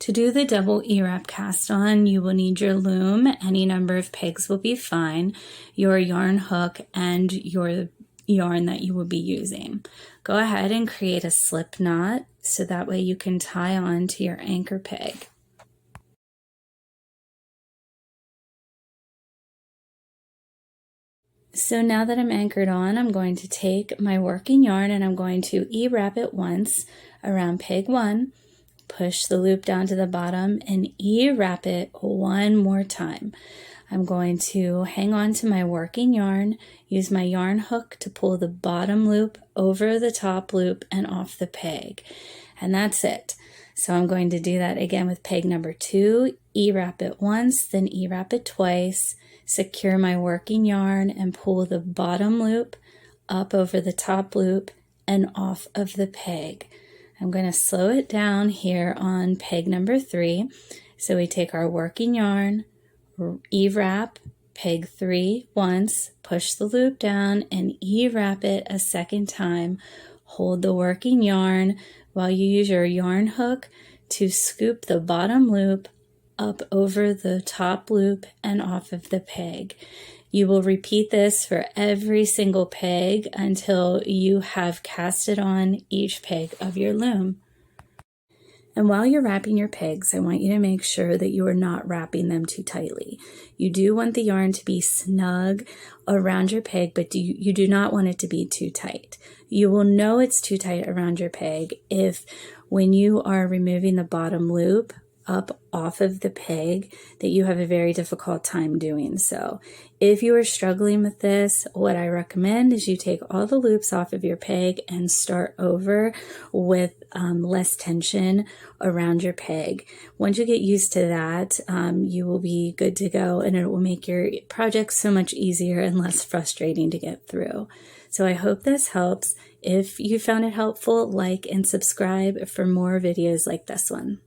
To do the double E-wrap cast on, you will need your loom. Any number of pegs will be fine, your yarn hook, and your yarn that you will be using. Go ahead and create a slip knot so that way you can tie on to your anchor peg. So now that I'm anchored on, I'm going to take my working yarn and I'm going to E-wrap it once around peg 1, push the loop down to the bottom, and E-wrap it one more time. I'm going to hang on to my working yarn, use my yarn hook to pull the bottom loop over the top loop and off the peg. And that's it. So I'm going to do that again with peg number 2, E-wrap it once, then E-wrap it twice, secure my working yarn and pull the bottom loop up over the top loop and off of the peg. I'm going to slow it down here on peg number 3. So we take our working yarn, E-wrap peg 3 once, push the loop down and E-wrap it a second time. Hold the working yarn while you use your yarn hook to scoop the bottom loop up over the top loop and off of the peg. You will repeat this for every single peg until you have casted on each peg of your loom. And while you're wrapping your pegs, I want you to make sure that you are not wrapping them too tightly. You do want the yarn to be snug around your peg, but you do not want it to be too tight. You will know it's too tight around your peg if when you are removing the bottom loop up off of the peg that you have a very difficult time doing so. If you are struggling with this, what I recommend is you take all the loops off of your peg and start over with less tension around your peg. Once you get used to that, you will be good to go, and it will make your project so much easier and less frustrating to get through. So I hope this helps. If you found it helpful, like and subscribe for more videos like this one.